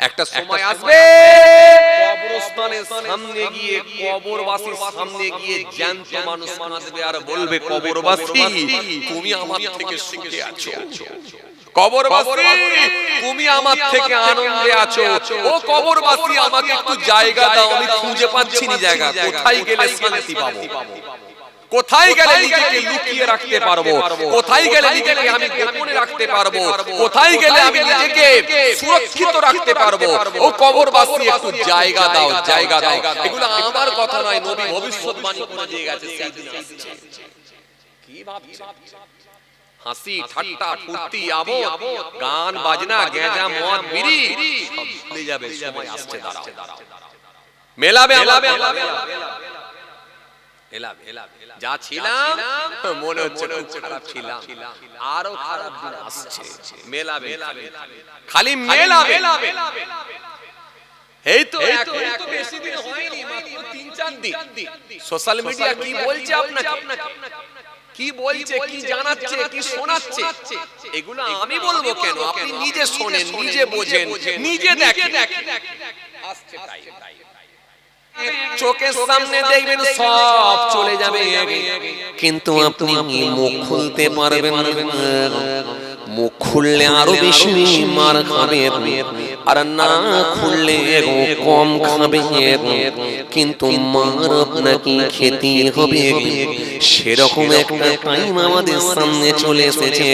একটা সময় আসবে কবরস্থানের সামনে গিয়ে কবরবাসীর সামনে গিয়ে জ্যান্ত মানুষ কাঁদবে আর বলবে কবরবাসী তুমি আমার থেকে সুখে আছো, কবরবাসী তুমি আমার থেকে আনন্দে আছো, ও কবরবাসী আমাকে একটু জায়গা দাও, আমি খুঁজে পাচ্ছি না জায়গা, কোথায় গেলে শান্তি পাবো, কোথায় গেলে নিজেকে লুকিয়ে রাখতে পারবো, কোথায় গেলে নিজেকে আমি গোপনে রাখতে পারবো, কোথায় গেলে আমি নিজেকে সুরক্ষিত রাখতে পারবো, ও কবরবাসী একটু জায়গা দাও, জায়গা দাও। এগুলো আমার কথা নয়, নবী ভবিষ্যৎবাণী করে দিয়ে গেছে সেই দিন আসছে। কি ভাবছেন? হাসি ঠাট্টা ফুর্তি আবো গান বাজনা গেঁজা মদ বিড়ি সব ভুলে যাবে, সময় আসছে দাঁড়াও, মেলাবে যা ছিলাম মনে হচ্ছে খুব খারাপ ছিলাম, আরো খারাপ দিন আসছে, মেলাবে খালি মেলাবে। এই তো এখন তো বেশি দিন হয়নি, মাত্র 3-4 দিন সোশ্যাল মিডিয়া কি বলছে আপনাকে, কি বলছে, কি জানাচ্ছে, কি শোনাচ্ছে, এগুলো আমি বলবো কেন? আপনি নিজে শোনেন, নিজে বোঝেন, নিজে দেখেন। আসছে তাই চোখের সামনে দেখবেন সব চলে যাবে, কিন্তু আপনি মুখ খুলতে পারবেন না। মুখ খুললে আরো বেশি মার খাবে, আর না খুললে কম খাবে, কিন্তু মার আপনাকে খেতে হবে। সেরকম একটা টাইম আমাদের সামনে চলে এসেছে,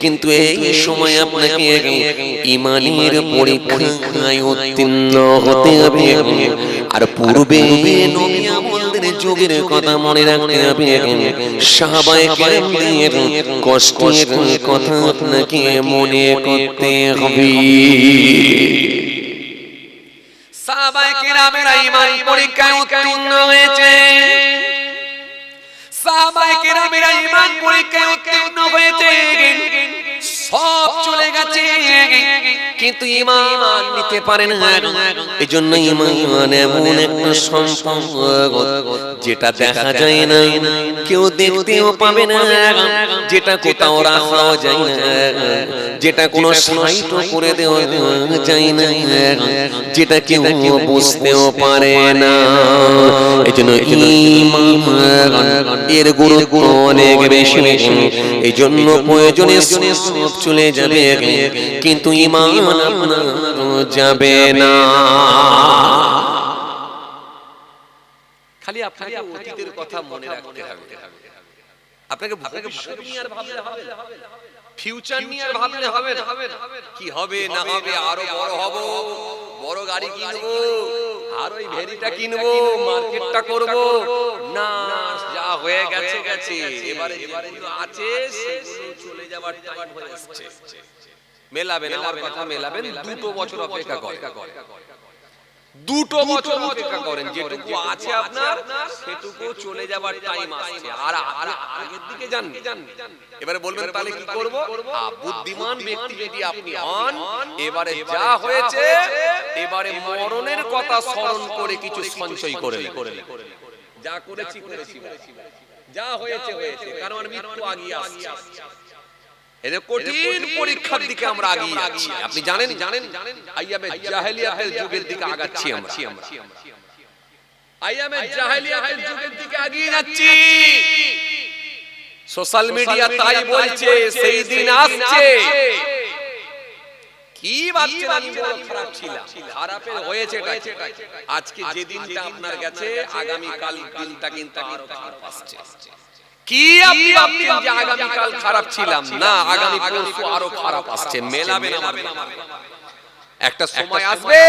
কিন্তু এই সময় আপনাকে ঈমানের পরীক্ষায় উত্তীর্ণ হতে হবে। আর পূর্বে নবী আমলদের যুগের কথা মনে রাখতে হবে, সাহাবায়ে কেরামদের কষ্টের কথা আপনাকে মনে করতে হবে। সাহাবায়ে কেরামেরা ঈমান পরীক্ষায় উত্তীর্ণ হয়েছে, সাহাবায়ে কেরামেরা ঈমান পরীক্ষায় উত্তীর্ণ হয়েছে, সব চলে গেছে, কিন্তু ঈমান নিতে পারে না। এজন্য ঈমান এমন একটা সম্পদ যেটা দেখা যায় না, কেউ দেখতেও পাবে না, যেটা কোথাও রাখাও যায় না, যেটা কোনো সাইটও করে দেওয়া যায় না, যেটা কেউ বুঝতেও পারে না। এজন্য ঈমান এর গুরুত্ব অনেক বেশি, এজন্য প্রয়োজনে সব চলে যাবে, কিন্তু ঈমান আপনার যাবে না। খালি আপনাকে অতীতের কথা মনে রাখতে হবে, আপনাকে ভবিষ্যৎ নিয়ে আর ভাবলে হবে না, ফিউচার নিয়ে আর ভাবলে হবে না, কি হবে না হবে, আরো বড় হব, বড় গাড়ি কিনবো, আর ওই ভেরিটা কিনবো, মার্কেটটা করব না, যা হয়ে গেছে গেছে, এবারে যেগুলো আছে সেগুলো চলে যাবার টাইম হয়ে আসছে। মেলাবেন, আমার কথা মেলাবেন, 2 বছর অপেক্ষা করেন, 2 বছর অপেক্ষা করেন, যেটুকু আছে আপনার সেটুকু চলে যাবার টাইম আসছে, আর আগের দিকে যান। এবারে বলবেন তাহলে কি করব? বুদ্ধিমান ব্যক্তি যদি আপনি হন, এবারে যা হয়েছে এবারে মরণের কথা স্মরণ করে কিছু সঞ্চয় করে, যা করেছি করেছি, যা হয়েছে হয়েছে, কারণ মৃত্যু আগিয়ে আসছে। এদের কঠিন পরীক্ষার দিকে আমরা আগিয়ে যাচ্ছি। আপনি জানেন আইয়ামে জাহেলিয়াতের যুগের দিকে আগাচ্ছি আমরা, আইয়ামে জাহেলিয়াতের যুগের দিকে আগিয়ে যাচ্ছি। সোশ্যাল মিডিয়া তাই বলছে সেই দিন আসছে। কি ভাবছেন আমি বড় খারাপ ছিলাম? খারাপের হয়েছে আজকে যে দিনটা আপনার গেছে, আগামী কাল দিনটা কিন্তু আরো খারাপ আসছে। কি আপনি ভাবছেন যে আগামী কাল খারাপ ছিলাম? না, আগামী পরশু আরো খারাপ আসছে। মেলাবেন আমার, একটা সময় আসবে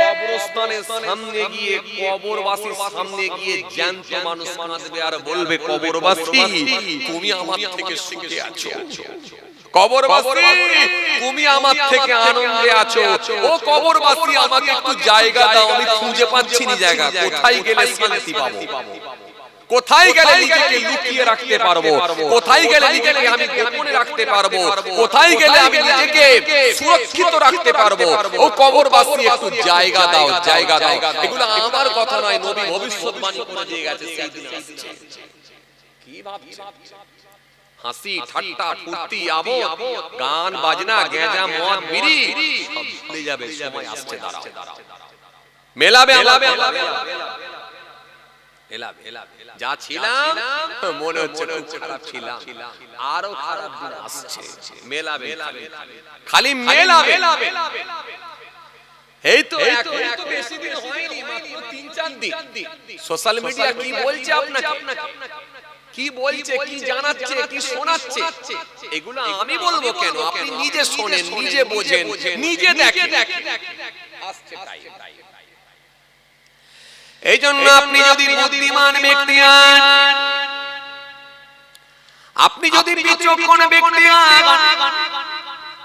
কবরস্থানের সামনে গিয়ে কবরবাসীর সামনে গিয়ে জ্যান্ত মানুষ কাঁদবে আর বলবে কবরবাসী তুমি আমার থেকে সুখে আছো, কবরবাসী তুমি আমার থেকে আনন্দে আছো, ও কবরবাসী আমাকে একটু জায়গা দাও, আমি খুঁজে পাচ্ছি না জায়গা, কোথায় গেলে শান্তি পাবো, কোথায় গেলে নিজেকে লুকিয়ে রাখতে পারবো, কোথায় গেলে নিজেকে আমি গোপনে রাখতে পারবো, কোথায় গেলে আমি নিজেকে সুরক্ষিত রাখতে পারবো, ও কবরবাসী একটু জায়গা দাও, জায়গা দাও। এগুলো আমার কথা নয়, নবী ভবিষ্যৎবাণী করে দিয়ে গেছে সেই দিন আসছে। কি ভাবছেন? হাসি ঠাট্টা ফুর্তি আবদ গান বাজনা গেজা মদ বিড়ি সব ভুলে যাবে, সময় আসছে দাঁড়াও, মেলাবে যা ছিলাম মনে হচ্ছে খুব খারাপ ছিলাম, আরো খারাপ দিন আসছে, মেলাবে খালি মেলাবে। এই তো এখন তো বেশি দিন হয়নি, মাত্র 3-4 দিন সোশ্যাল মিডিয়া কি বলছে আপনাকে, কি বলছে, কি জানাচ্ছে, কি শোনাচ্ছে, এগুলো আমি বলবো কেন? আপনি নিজে শোনেন, নিজে বোঝেন, নিজে দেখেন। আসছে তাই। এই জন্য আপনি যদি বুদ্ধিমান ব্যক্তি হন, আপনি যদি বিচক্ষণ ব্যক্তি হন,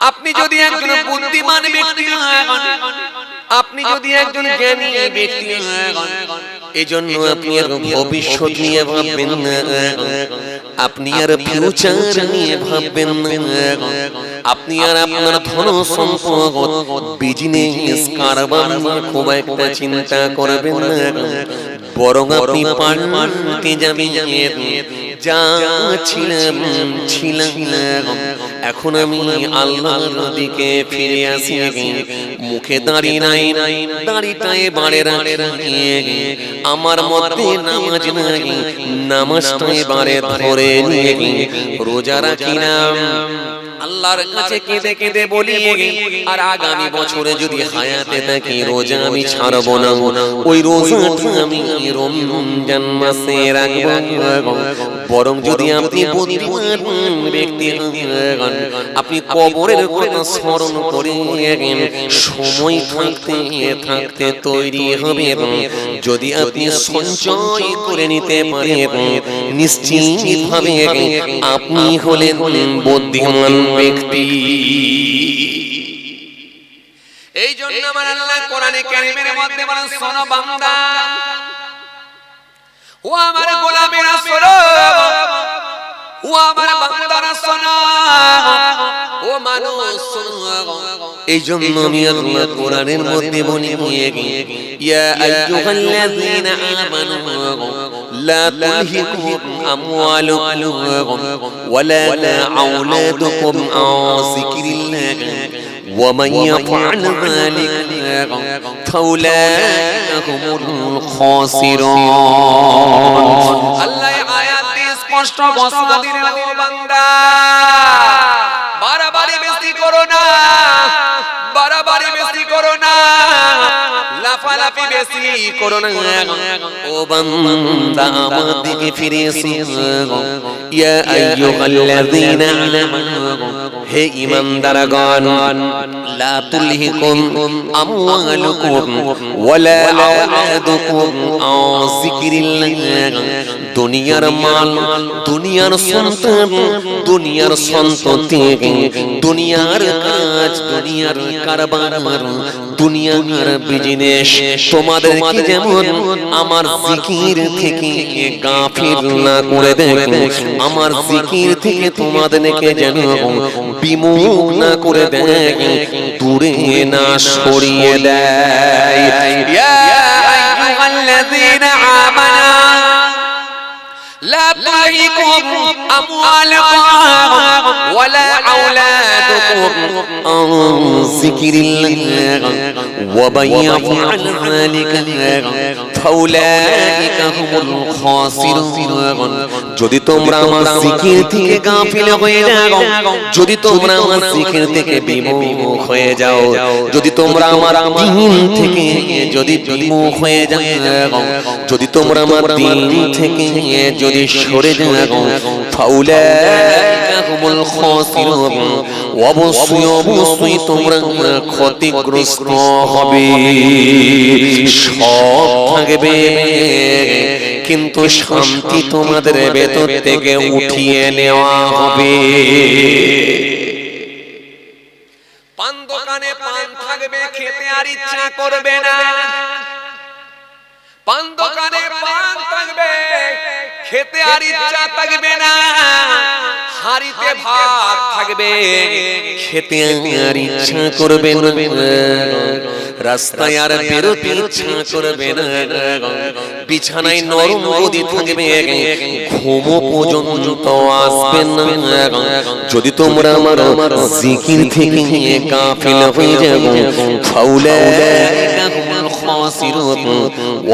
আপনি যদি একজন বুদ্ধিমান ব্যক্তি হন, আপনি যদি একজন জ্ঞানী ব্যক্তি হন, এই জন্য আপনি আর ভবিষ্যৎ নিয়ে ভাববেন না, আপনি আর ফিউচার নিয়ে ভাববেন না, আপনি আর আপনার ধন সম্পদ বিজনেস কারবার খুব একটা চিন্তা করবেন না, বরং আপনি পাল্টে যাবেন। যা ছিলাম এখন আমি আল্লাহর দিকে ফিরে আসি, মুখে দাঁড়ি নাই, দাঁড়িটায় বাড়ে রাখি, আমার মধ্যে নামাজ নাই, নামাজটায় বাড়ে ধরে নিয়ে রোজা রাখি না, আল্লাহর কাছে কেঁদে কেঁদে বলি আর আগামী বছরে যদি হায়াতে থাকি রোজা আমি ছাড়বো না, ওই রোজাটা আমি রমজান মাসে রাখবো। বরং যদি আপনি বুদ্ধিমান ব্যক্তি হন, আপনি কবরের কথা স্মরণ করে সময় থাকতে থাকতে তৈরি হবে, যদি আপনি সঞ্চয় করে নিতে পারেন নিশ্চিতভাবে আপনি হলেন বুদ্ধিমান ব্যক্তি। এই জন্য আমার আল্লাহ কোরআনে কারীমের মধ্যে বলেন, শোনো বান্দা, ও আমার গোলামেরা শোনো, ও আমার বান্দারা শোনো, ও মানুষ শোনো। এই জন্য আমি আল্লাহ কোরআনের মধ্যে বলি, ইয়া আইয়ুহাল্লাযীনা আমানু লা তুলহিকুম আমওয়ালুকুম ওয়ালা আওলাদুকুম আন যিকরিল্লাহ ওয়া মান ইয়াফআল যালিকা ফাউলাইকা হুমুল খাসিরুন। আল্লাহ আয়াত দিয়ে স্পষ্ট ঘোষণা দিলেন, ও বান্দা বাড়াবাড়ি বেশি করো না, বাড়াবাড়ি বেশি করো না, লাফালাফি বেশি করো না, ও বান্দা আমার দিকে ফিরে এসো। ইয়া আইয়ুহাল্লাযীনা আমানু, হে ঈমানদারগণ, লা তুলহিকুম আমওয়ালুকুম ওয়ালা আওলাদুকুম আন যিকরিল্লাহ। দুনিয়ার মাল, দুনিয়ার সন্তান, দুনিয়ার সন্ততি, দুনিয়ার কাজ, দুনিয়ার কারবার, দুনিয়ার বিজনেস তোমাদেরকে যেমন আমার জিকির থেকে গাফিল না করে দেয়, আমার জিকির থেকে তোমাদেরকে যেন বিমুখ না করে দেয়, দূরে না সরিয়ে দেয়। ইয়া আইয়ুহাল্লাযীনা আমানু لا تلهكم أموالكم ولا أولادكم عن ذكر الله ومن يفعل ذلك فأولئك هم الخاسرون। যদি তোমরা আমার জিকির থেকে গাফিল হয়ে যাও, যদি তোমরা আমার জিকির থেকে বিমুখ হয়ে যাও, যদি তোমরা আমার দ্বীন থেকে যদি বিমুখ হয়ে যাও, যদি তোমরা আমার দ্বীন থেকে যদি সরে যাও, ফাউলাইকা হুমুল খাসিরুন। অবশ্যই অবশ্যই তোমরা ক্ষতিগ্রস্ত হবে। সব থাকবে কিন্তু শান্তি তোমাদের ভেতর থেকে উঠিয়ে নেওয়া হবে। পান দোকানে পান থাকবে, খেতে আর ইচ্ছা করবে না। পান দোকানে পান থাকবে, খেতে আর ইচ্ছা থাকবে না। হাড়িতে ভাত থাকবে, খেতে আর ইচ্ছা করবে না। রাস্তায় আর বেরোতে ইচ্ছা করবে না, বিছানায় নরম গদি থাকবে, ঘুম পর্যন্ত আসবে না। যদি তোমরা আমার জিকির থেকে গাফিল হয়ে যাবে, ফাউলাইকা হুমুল খাসিরুন,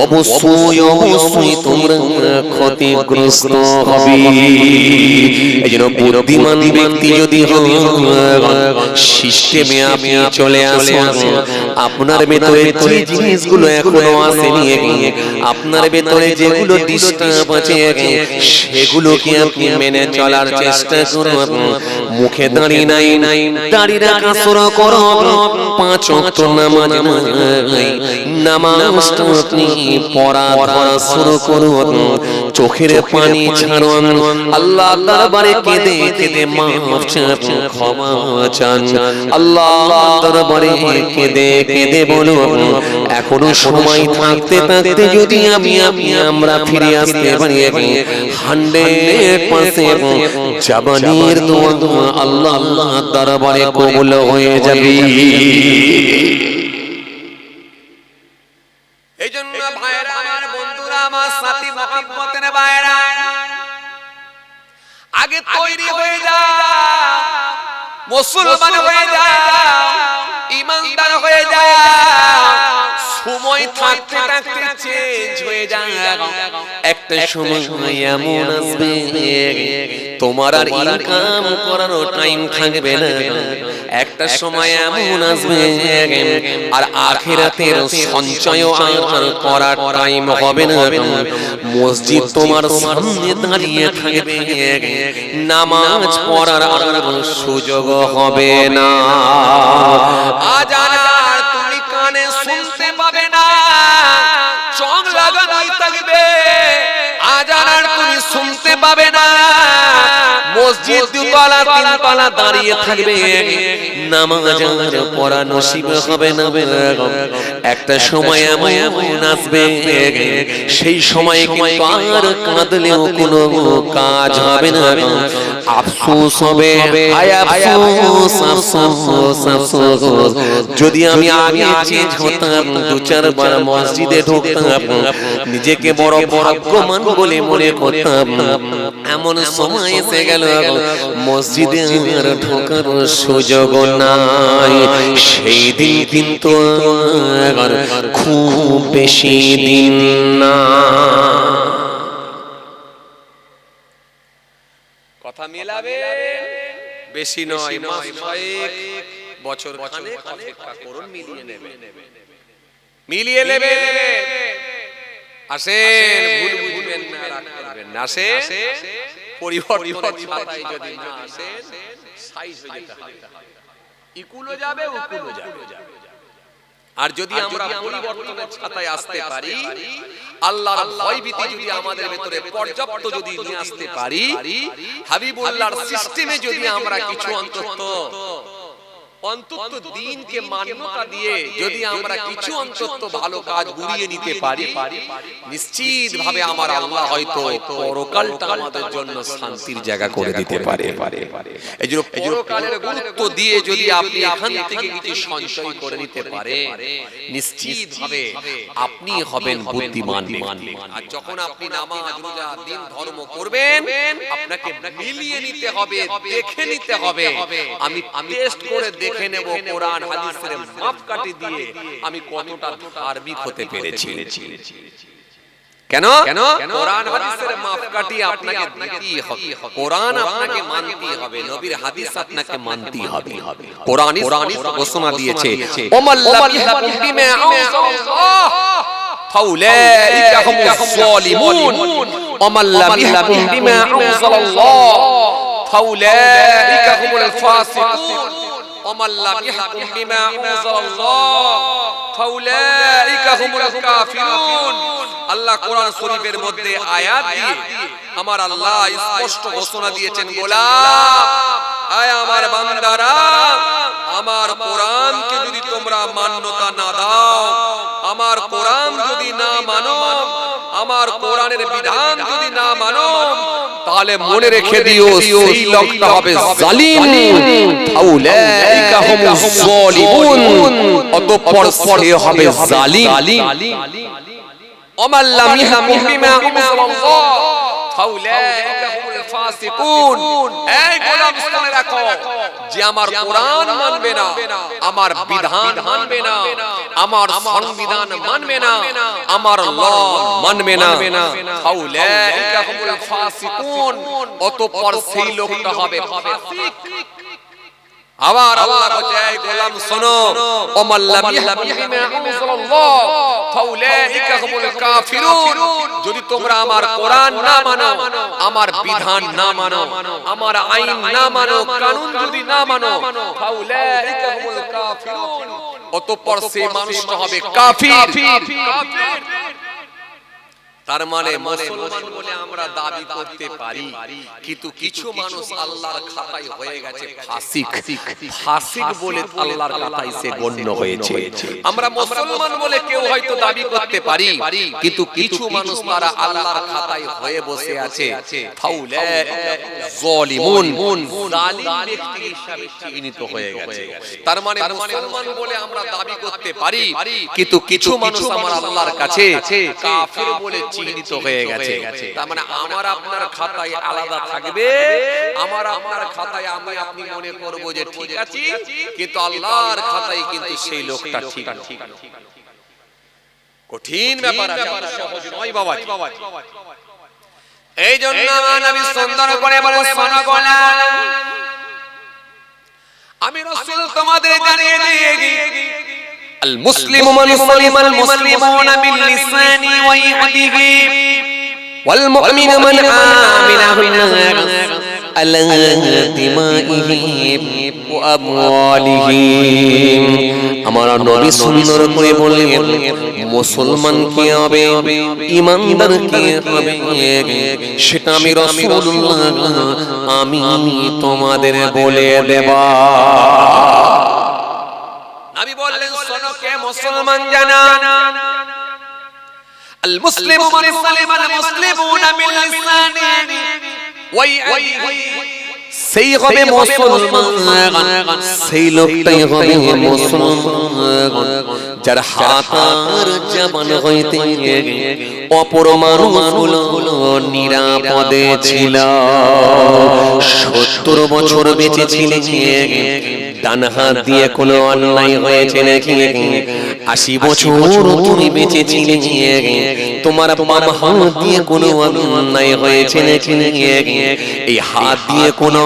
অবশ্যই তোমরা ক্ষতিগ্রস্ত হবে। এইজন্য বুদ্ধিমান ব্যক্তি যদি সিস্টেমে আপনি চলে আসেন, আপনার ভেতরে যে জিনিসগুলো এখনো আসেনি, আপনার ভেতরে যেগুলো ডিস্টার্ব আছে সেগুলোকে আপনি মেনে চলার চেষ্টা করুন। মুখে দাঁড়িয়ে নাই, দাঁড়িয়ে রাখা শুরু করো, 5 ওয়াক্ত নামাজ নামাজটা আপনি পড়া শুরু করুন। চোখের পানি ছাড়ুন, আল্লাহ দরবারে কেঁদে কেঁদে মাফ চান, ক্ষমা চান। আল্লাহ দরবারে কেঁদে কেঁদে বলুন, এখনো সময় থাকতে থাকতে যদি আমরা ফিরে আসতে পারি, 100% জাবানের দোয়া আল্লাহ দরবারে কবুল হয়ে যাবে। এইজন্য ভাইরা আমার, বন্ধুরা আমার, সাথী মুহাব্বতের ভাইরা, আগে তৈরি হয়ে যাও, মুসলমান হয়ে যাও, ঈমানদার হয়ে যাও। সময় থাকতে থাকতে চেঞ্জ হয়ে যায়। একটা সময় এমন আসবে তোমার আর ইনকাম করার টাইম থাকবে না। একটা সময় এমন আসবে আর আখিরাতের সঞ্চয় আর করার টাইম হবে না। মসজিদ তোমার সামনে দাঁড়িয়ে থাকবে, নামাজ পড়ার আর সুযোগ হবে না। আজান আর তুমি কানে শুনতে পাবে না, চোখ লাগানোই থাকবে। আজান আর তুমি শুনতে পাবে না, মসজিদ 2 তলা 3 তলা দাঁড়িয়ে থাকবে, নামাজ আর পড়া নসিব হবে না। একটা সময় এমন আসবে সেই সময় কিন্তু আর কাঁদলেও কোনো কাজ হবে না। আফসোস হবে, আয় আফসোস আফসোস আফসোস। যদি আমি আগে চেঞ্জ হতাম, 2-4 বার মসজিদে ঢুকতাম, নিজেকে বড় ভাগ্যবান বলে মনে করতাম। এমন সময় এসে গেল মসজিদে আর ঢোকার সুযোগ নাই। সেই দিন কিন্তু আর খুব বেশি দিন না। কথা মেলাবে, বেশি নয়, মাস 6 বছর খানেক অপেক্ষা করুন, মিলিয়ে নেবে। আসেন, ভুল বুঝবেন না, রাগ করবেন না। আসেন, পরিবর্তন ছাতায় যদি না আসেন, সাইজ হয়ে যেতে হবে। ইকুলো যাবে, উকুলো যাবে। আর যদি আমরা পরিবর্তনের ছাতায় আসতে পারি, আল্লাহর ভয়ভীতি যদি আমাদের ভিতরে পর্যাপ্ত যদি নিয়ে আসতে পারি, হাবিবুল্লাহর সিস্টেমে যদি আমরা কিছু অন্তত দিনকে মান্যতা দিয়ে যদি আমরা কিছু অন্তত ভালো কাজ গুড়িয়ে নিতে পারি, নিশ্চিত ভাবে আমার আল্লাহ হয়তো পরকালটা আমাদের জন্য শান্তির জায়গা করে দিতে পারে। এইজন্য পরকালের গুরুত্ব দিয়ে যদি আপনি এখান থেকে কিছু সঞ্চয় করে নিতে পারে, নিশ্চিত ভাবে আপনি হবেন বুদ্ধিমান। আর যখন আপনি নামাজ, রোজা, দিন ধর্ম করবেন, আপনাকে মিলিয়ে নিতে হবে, দেখে নিতে হবে। আমি টেস্ট করে দেখে নেব কোরআন হাদিসের মাপকাঠি দিয়ে আমি কতটা ধার্মিক হতে পেরেছি। কেন? কোরআন হাদিসের মাপকাঠি আপনাকে দিতেই হবে, কোরআন আপনাকে মানতেই হবে, নবীর হাদিস আপনাকে মানতেই হবে। কোরআন ঘোষণা দিয়েছে, ওমাল্লাম ইয়াহকুম বিমা আনজালাল্লাহ ফাউলাইকা হুমুজ যালিমুন, ওমাল্লাম ইয়াহকুম বিমা আনজালাল্লাহ ফাউলাইকা হুমুল ফাসিকুন, ومن لم يحكم بما أنزل الله فأولئك هم الكافرون। আল্লাহ কোরআন শরীফের মধ্যে আয়াত দিয়ে আমার আল্লাহ স্পষ্ট ঘোষণা দিয়েছেন, গোলাম, আয় আমার বান্দারা, আমার কোরআনকে যদি তোমরা মান্যতা না দাও, আমার কোরআন যদি না মানো, আমার কোরআনের বিধান যদি না মানো, তাহলে মনে রেখে দিও সেই লোকটা হবে জালিম ফাউলাইকা হুমুজ যালিমুন অতঃপর সে হবে জালিম ওমান লাম ইয়াহকুম বিমা আনজালাল্লাহ ফাউলাইকা হুমুল ফাসিকুন এই গোলাম শুনে রাখো যে আমার কোরআন মানবে না আমার বিধান মানবে না আমার সংবিধান মানবে না আমার ল মানবে না ফাউলাইকা হুমুল ফাসিকুন অতঃপর সেই লোকটা হবে ফাসিক আবার আল্লাহ বলছে এই গোলাম শোনো ওমান লাম ইয়াহকুম বিমা আনজালাল্লাহ ফাউলাইকা হুমুল কাফিরুন যদি তোমরা আমার কোরআন না মানো আমার বিধান না মানো আমার আইন না মানো কানুন যদি না মানো ফাউলাইকা হুমুল কাফিরুন অতঃপর সেই মানুষটা হবে কাফির তার মানে মুসলমান বলে আমরা দাবি করতে পারি কিন্তু কিছু মানুষ আল্লাহর খাতায় হয়ে গেছে ফাসিক ফাসিক বলে আল্লাহর খাতায় সে গণ্য হয়েছে আমরা মুসলমান বলে কেউ হয়তো দাবি করতে পারি কিন্তু কিছু মানুষ তারা আল্লাহর খাতায় হয়ে বসে আছে ফাউলাইকা যালিমুন জালিম ব্যক্তি হিসেবে চিহ্নিত হয়ে গেছে তার মানে মুসলমান বলে আমরা দাবি করতে পারি কিন্তু কিছু মানুষ আমার আল্লাহর কাছে কাফির বলে চিহ্নিত হয়ে গেছে তার মানে আমার আপনার খাতায় আলাদা থাকবে আমার আপনার খাতায় আমি আপনি মনে করব যে ঠিক আছে কিন্তু আল্লাহর খাতায় কিন্তু সেই লোকটা ঠিক না কঠিন ব্যাপার আছে সহজ নয় বাবা এই জন্য আমার নবী সুন্দর করে বলে শোনো গোলাম আমি রাসূল তোমাদের জানিয়ে দিয়েছি المسلم من سلم المسلمون من لسانه ويده والمؤمن من آمنه الناس على دمائهم وأموالهم আমার নবী সুন্দর করে বললেন মুসলমান কি হবে ঈমানদার কি হবে সেটা আমি রাসূলুল্লাহ আমি তোমাদের বলে দেব নবী বললেন শোনো কে মুসলমান জানা আল মুসলিমু মান সালিমা আল মুসলিমুনা মিন লিসানিহি ওয়া ইয়াদিহি সেই হবে মুসলমান সেই লোকটাই হবে মুসলমান যার হাত আর জবান হইতে অপর মানুষগুলো নিরাপদে ছিল 70 বছর বেঁচে ছিলেন ডান হাত দিয়ে কোনো অন্যায় হয়েছে নাকি 80 বছর তুমি বেঁচে ছিলে তোমার বাম হাত দিয়ে কোনো অন্যায় হয়েছে নাকি এই হাত দিয়ে কোনো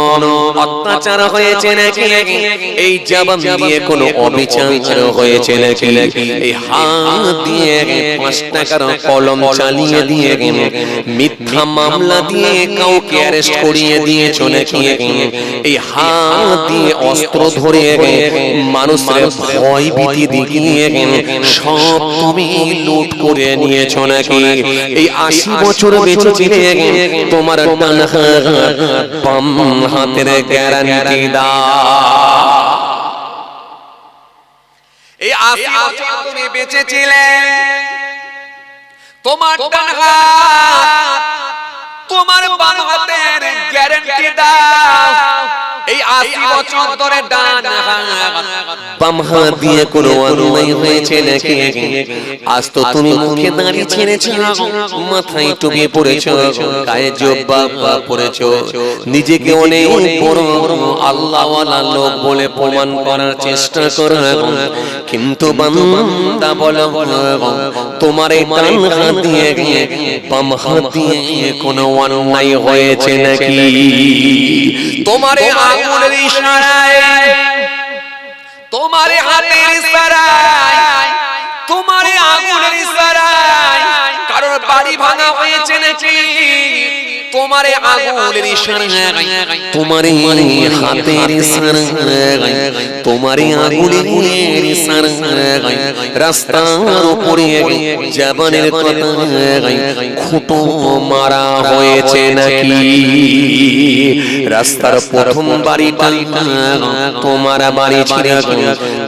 অত্যাচার হয়েছে নাকি এই জবান দিয়ে কোনো অবিচার হয়েছে নাকি এই হাত দিয়ে 5 টাকার কলম চালিয়ে দিয়ে মিথ্যা মামলা দিয়ে কাউকে অ্যারেস্ট করিয়ে দিয়েছো নাকি এই হাত দিয়ে অস্ত্র ধরে মানুষের ভয় ভীতি দেখিয়ে সব তুমি লুট করে নিয়েছো নাকি এই 80 বছর বেঁচে ছিলে তোমার ডান হাত বাম হাতের গ্যারান্টি দাও এই 80 বছর তুমি বেঁচে ছিলে তোমার ডান হাত তোমার বাম হাতের গ্যারান্টি দাও এই 80 বছর ধরে ডান হাত বাম হাত দিয়ে কোনো অন্যায় হয়েছে নাকি আজ তো তুমি মুখে দাড়ি ছেড়েছো মাথায় টুপি পরেছো গায়ে জুব্বা পরেছো নিজেকে অনেক বড় আল্লাহওয়ালা লোক বলে প্রমাণ করার চেষ্টা করো কিন্তু বান্দা বলো তোমার এই ডান হাত দিয়ে বাম হাত দিয়ে কোনো অন্যায় হয়েছে নাকি তোমার আঙ্গুলের ইশারায় তোমার হাতের ইশারায় তোমার আঙ্গুলের ইশারায় কারোর বাড়ি ভাঙা হয়েছে নাকি তোমার আঙ্গুলের ইশারায় তোমার হাতের ইশারায় তোমার আঙ্গুলের ইশারায় রাস্তার উপরে জবানের কথা খুঁটো মারা হয়েছে নাকি? রাস্তার প্রথম বাড়িটা তোমার বাড়ি ছিল,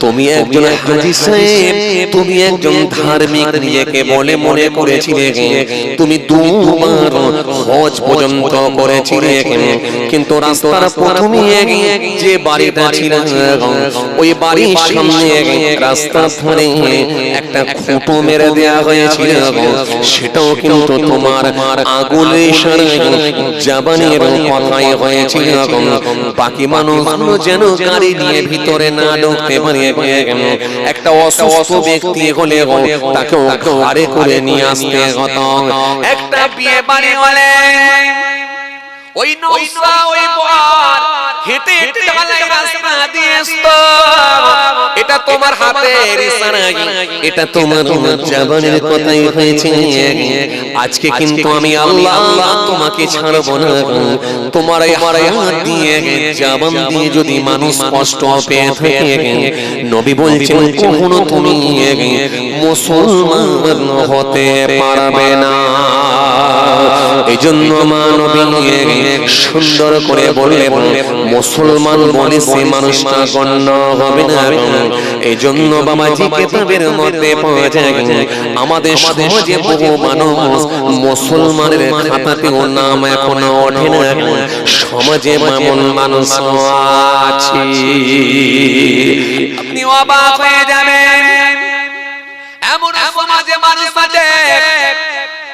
তুমি একজন হাজী সাহেব, তুমি একজন ধার্মিক নিজেকে বলে মনে করেছিলে, তুমি দুবার হজ পর্যন্ত করেছিলে, কিন্তু রাস্তার প্রথমে যে বাড়িটা ছিল ওই বাড়ির সামনে রাস্তার ধারে একটা খুঁটো মেরে দেয়া হয়েছিল, সেটাও কিন্তু তোমার আগুলে জবানের কথাই হয়েছিল। বাকি মানুষগুলো যেন গাড়ি নিয়ে ভিতরে না ঢুকতে পারে, একটা অসুস্থ ব্যক্তি হলে তাকে ঘরে করে নিয়ে আসতে হতো। একটা বিয়ে বাড়ি হলে ওই নৌসা ওই বর হেঁটে হেঁটে ঢালাই রাস্তা দিয়ে আসতো। এটা তোমার হাতের ইশারা, এটা তোমার জবানের কথাই হয়েছে। আজকে কিন্তু আমি আল্লাহ তোমাকে ছাড়ব না। তোমার এই হাত দিয়ে জবান দিয়ে যদি মানুষ কষ্ট পেয়ে থাকে, নবী বলছেন কখনো তুমি মুসলমান হতে পারবে না। এজন্য নবী সুন্দর করে বললেন, মুসলমান বলে সে মানুষটা গণ্য হবে না। এই জন্য বাবাজি কিতাবের মধ্যে পাওয়া যায় আমাদের সমাজে বহু মানুষ মুসলমানের খাতাতে ওর নাম এখনো ওঠে না। সমাজে এমন মানুষ আছে, আপনি অবাক হয়ে যাবেন। এমন সমাজে মানুষ আছে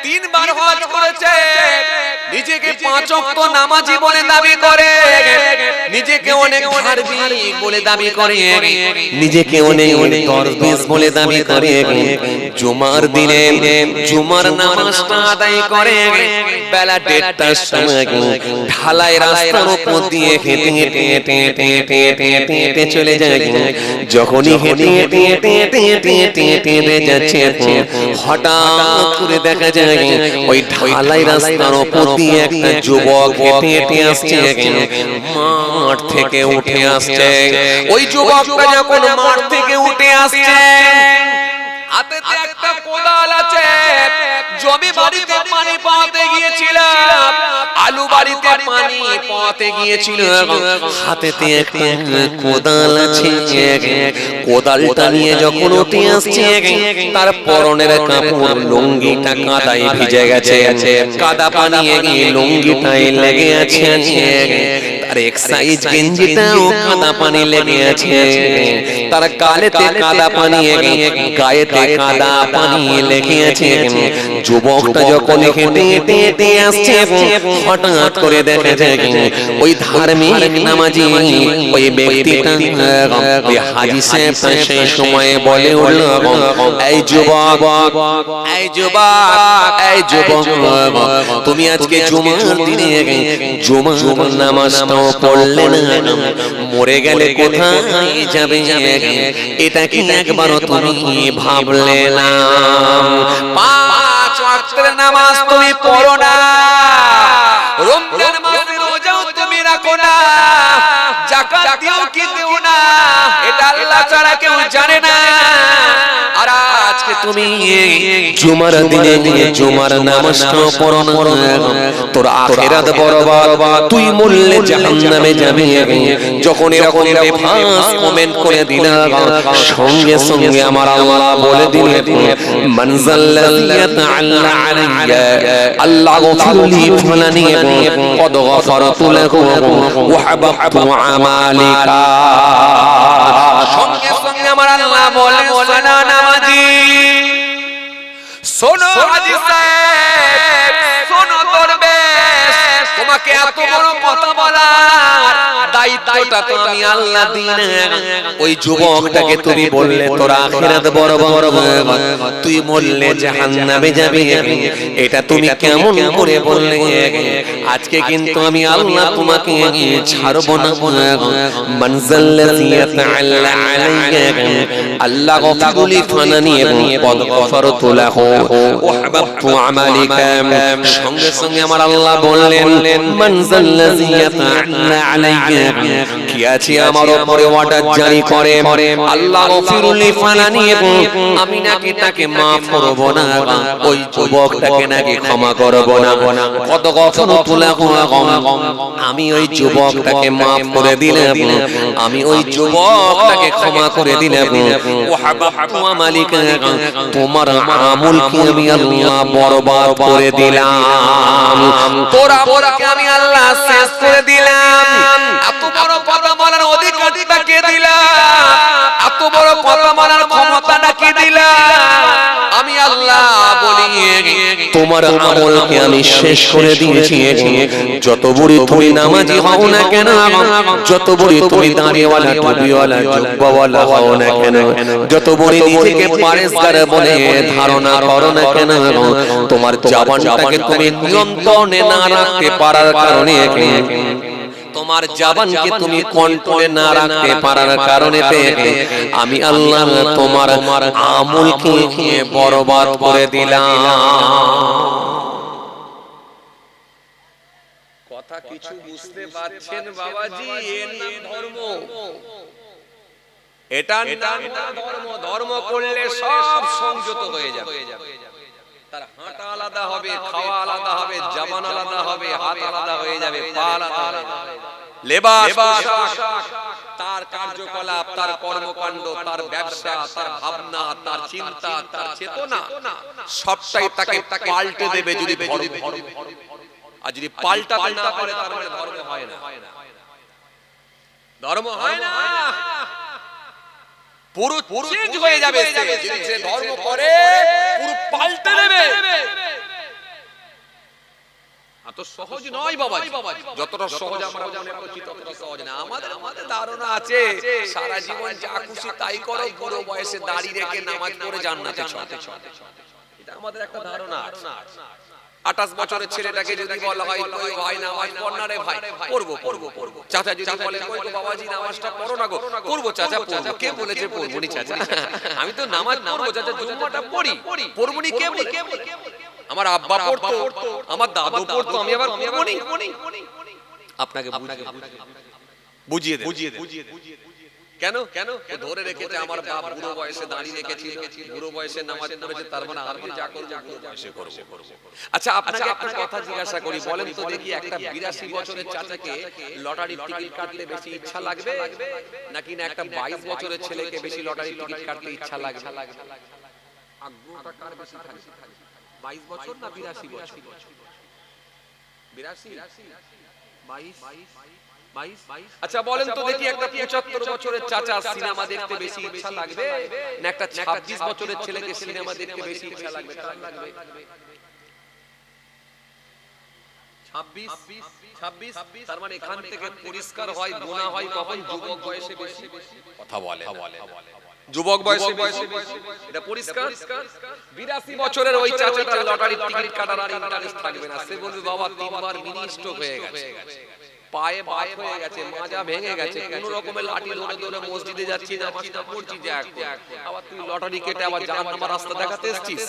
তিনবার হজ করেছে, নিজেকে পাঁচ ওয়াক্ত নামাজি বলে দাবি করে, নিজেকে অনেক ধার্মিক বলে দাবি করে, নিজেকে অনেক দরবেশ বলে দাবি করে। জুমার দিনে জুমার নামাজটা আদায় করে বেলা 1:30টার সময় ঢালাই রাস্তার উপর দিয়ে হেঁটে হেঁটে হেঁটে হেঁটে হেঁটে হেঁটে হেঁটে হেঁটে চলে যায়। যখনই হেঁটে হেঁটে হেঁটে হেঁটে হেঁটে হেঁটে হেঁটে হেঁটে যাচ্ছে, হঠাৎ করে দেখা যায় ওই ঢালাই রাস্তার উপর দিয়ে একটা যুবক হেঁটে হেঁটে আসছে, মাঠ থেকে উঠে আসছে। ওই যুবকটা যখন মাঠ থেকে উঠে আসছে, হাতে একটা কোদাল আছে। জমি বাড়িতে পানি পাওয়াতে গিয়েছিলাম, আলু বাড়িতে পানি পাওয়াতে গিয়েছিল, হাতেতে একটা কোদাল আছে। কোদালটা নিয়ে যখন উঠে আসছে, তার পরনের কাপড় লুঙ্গিটা কাদায় ভিজে গেছে, কাদা পানি লুঙ্গিটাই লেগে আছে, তার এক সাইজ গেঞ্জিটাও কাদা পানি লেগে আছে, তার গালেতে কাদা পানি, গায়েতে কাদা পানি লেগে আছে। যুবকটা যখন হেঁটে হেঁটে হেঁটে আসছে, হঠাৎ করে দেখা যায় ওই ধার্মিক নামাজি ওই ব্যক্তিটা ওই হাজী সাহেব সেই সময়ে বলে উঠল, এই যুবক, এই যুবক, এই যুবক, তুমি আজকে জুমার দিনে জুমার নামাজটাও পড়লে না, মরে গেলে কোথায় যাবে? এটা কি একবারও তুমি ভাবলে না? 5 ওয়াক্তের নামাজ তুমি পড়ো না, রমজান মাসে রোজাও তুমি রাখো না, যাকাত দিও কি দিও না, এটা আল্লাহ ছাড়া কেউ জানে না। আর আজকে তুমি জুমার দিনে জুমার নামাজটা পড়ো না, তোর আখিরাত বরবাদ, তুই মরলে জাহান্নামে যাবি। যখন এরকম বেফাস কমেন্ট করে দিলাম, সঙ্গে সঙ্গে আমার আল্লাহ বলে দিলেন, মানজাল্লাযী ইয়াতাআল্লা আলাইয়া আল্লাহ গফিরলি ফুলানি কদ গফারতু লাহু ওয়া হাবাতু আমালিকা। সঙ্গে সঙ্গে আমার আল্লাহ বলে, সোনা নামাজি, শোনো হাজী সাহেব, শোনো দরবেশ, তোমাকে এত বড় কথা বলার দায়িত্বটা তো আমি আল্লাহ দিলেন। ওই যুবকটাকে তুমি বললে তোর আখিরাত বরবাদ, তুই মরলে জাহান্নামে যাবি, এটা তুমি কেমন করে বললে? আজকে কিন্তু আমি আল্লাহ তোমাকে ছাড়ব না। মানজাল্লাযী ইয়াতাআল্লা আলাইয়া আল্লাহ গফিরলি ফানানি কদ গফারতু লাহু ওয়া হাবাতু আমালিকা। সঙ্গে সঙ্গে আমার আল্লাহ বললেন, মান যাল্লাযী ইয়াতাআল্লা আলাইয়া, কি আছে আমার উপরে অর্ডার জারি করে আল্লাহ গফিরুলি ফালানি, আমি নাকি তাকে maaf করব না, ওই যুবকটাকে নাকি ক্ষমা করব না। কত গফরতু লাহু, আমি ওই যুবকটাকে maaf করে দিলাম, আমি ওই যুবকটাকে ক্ষমা করে দিলাম। ওয়া হাবাতু আমালিকা, তোমার আমলকে আমি আল্লাহ বরবাদ করে দিলাম, তোর আমলকে আমি আল্লাহ শেষ করে দিলাম। এত বড় কথা বলার অধিকারটা কে দিলাম? এত বড় কথা বলার ক্ষমতাটা কে দিলাম? আমি আল্লাহ বলি তোমার আমলকে আমি শেষ করে দিয়েছি। যত বড় তুমি নামাজি হও না কেন, যত বড় তুমি দাঁড়িয়েওয়ালা টুপিওয়ালা জুব্বাওয়ালা হও না কেন, যত বড় নিজেকে পরেশগার বলে ধারণা করো না কেন, তোমার জবানটাকে তুমি নিয়ন্ত্রণে না রাখতে পারার কারণে, তোমার জবানকে তুমি কন্ট্রোলে না রাখতে পারার কারণে আমি আল্লাহ তোমার আমলকে বরবাদ করে দিলাম। কথা কিছু বুঝতে পারছেন বাবাজি? এর নাম ধর্ম, এটার নাম ধর্ম। ধর্ম করলে সব সংযত হয়ে যাবে। তার হাঁটা আলাদা হবে, খাওয়া আলাদা হবে, জবান আলাদা হবে, হাত আলাদা হয়ে যাবে, পা আলাদা হবে, লেবাস পোশাক, তার কার্যকলাপ, তার কর্মকাণ্ড, তার ব্যবসা, তার ভাবনা, তার চিন্তা, তার চেতনা সবটাই তাকে পাল্টে দেবে যদি ধর্ম। আর যদি পাল্টাতে না পারে তার মানে ধর্ম হয় না। ধর্ম হয় না, পুরো চেঞ্জ হয়ে যাবে। যদি সে ধর্ম করে পুরো পাল্টে দেবে। এত সহজ নয় বাবা, যতটা সহজ আমরা মনে করছি ততটা সহজ না। আমাদের ধারণা আছে সারা জীবন যা খুশি তাই করো, বুড়ো বয়সে দাড়ি রেখে নামাজ পড়ে জান্নাতে চলে। এটা আমাদের একটা ধারণা। 28 বছরের ছেলেটাকে যদি বলা হয় কই ভাই নামাজ পড় না রে ভাই, পড়বো। চাচা যদি বলে কই গো বাবাজি নামাজটা পড়ো না গো, করবো চাচা পড়বো। কে বলেছে পড়বো নি চাচা? আমি তো নামাজ পড়বো চাচা, জুম্মাটা পড়ি, পড়বো নি কে বলে? আমার আব্বা পড়তো, আমার দাদু পড়তো, আমি আবার পড়বো নি? আপনাকে বুঝিয়ে দে। কেন ধরে রেখেছে আমার বাপ বুড়ো বয়সে দাঁড়িয়ে রেখেছিল, বুড়ো বয়সে নামাজ পড়েছে, তার মানে আমি যা করব বুড়ো বয়সে করব। আচ্ছা আপনাকে একটা কথা জিজ্ঞাসা করি, বলেন তো দেখি একটা 82 বছরের চাচাকে লটারির টিকিট কাটতে বেশি ইচ্ছা লাগবে নাকি না একটা 22 বছরের ছেলেকে বেশি লটারির টিকিট কাটতে ইচ্ছা লাগবে? আগ্রহটা কার বেশি থাকবে? 22 বছর না 82 বছর? 22। আচ্ছা বলেন তো দেখি একটা 75 বছরের চাচা সিনেমা দেখতে বেশি ইচ্ছা লাগবে না একটা 26 বছরের ছেলেকে সিনেমা দেখতে বেশি ইচ্ছা লাগবে? কার লাগবে? 26। তার মানে এখান থেকে পরিষ্কার হয় গোনা হয় কখন? যুবক বয়সে বেশি। কথা বলে যুবক বয়সে বেশি, এটা পরিষ্কার। 82 বছরের ওই চাচাটার লটারির টিকিট কাটার আর ইন্টারেস্ট থাকবে না। সে বলবে বাবা 3 বার মিনি স্ট্রোক হয়ে গেছে, পায়ে বাত হয়ে গেছে, মাজা ভেঙে গেছে, কোন রকমের লাঠি ধরে মসজিদে যাচ্ছি, নামাজটা পড়ছি, আবার তুই লটারি কেটে আবার জাহান্নামের রাস্তা দেখাতে এসেছিস,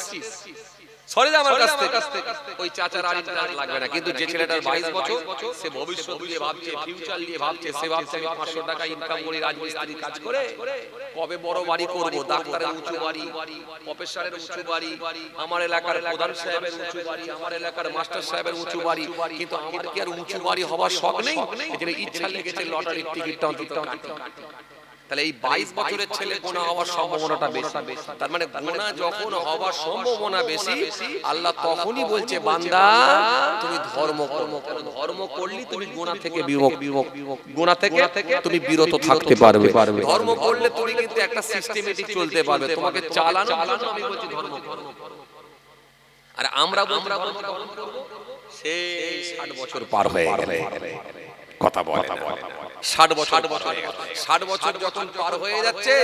সরে যা আমার কাছ থেকে। ওই চাচার আর ইন্টারেস্ট লাগবে না। কিন্তু যে ছেলেটার 22 বছর, সে ভবিষ্যৎ নিয়ে ভাবছে, ফিউচার নিয়ে ভাবছে, সে ভাবছে আমি 500 টাকা ইনকাম করি, রাজমিস্ত্রি কাজ করে কবে বড় বাড়ি করব, ডাক্তারের উঁচু বাড়ি, প্রফেসরের উঁচু বাড়ি, আমার এলাকার প্রধান সাহেবের উঁচু বাড়ি, আমার এলাকার মাস্টার সাহেবের উঁচু বাড়ি। কিন্তু আমার কি আর উঁচু বাড়ি হওয়ার শখ নেই? এজন্য ইচ্ছা লেগেছে লটারির টিকিটটা অন্তত কাটতে। তাহলে এই 22 বছরের ছেলে গোনা হওয়ার সম্ভাবনাটা বেশি। তার মানে গোনা যখন হওয়ার সম্ভাবনা বেশি, আল্লাহ তখনই বলছে বান্দা তুমি ধর্ম করো। ধর্ম করলে তুমি গোনা থেকে গোনা থেকে তুমি বিরত থাকতে পারবে। ধর্ম করলে তুমি কিন্তু একটা সিস্টেমেটিক চলতে পারবে। তোমাকে চালানোর জন্য আমি বলছি ধর্ম করো। আর আমরা বলছি কখন করব? সেই 60 বছর পার হয়ে গেলে কথা বলে 60 বছর যখন পার হয়ে যাচ্ছে,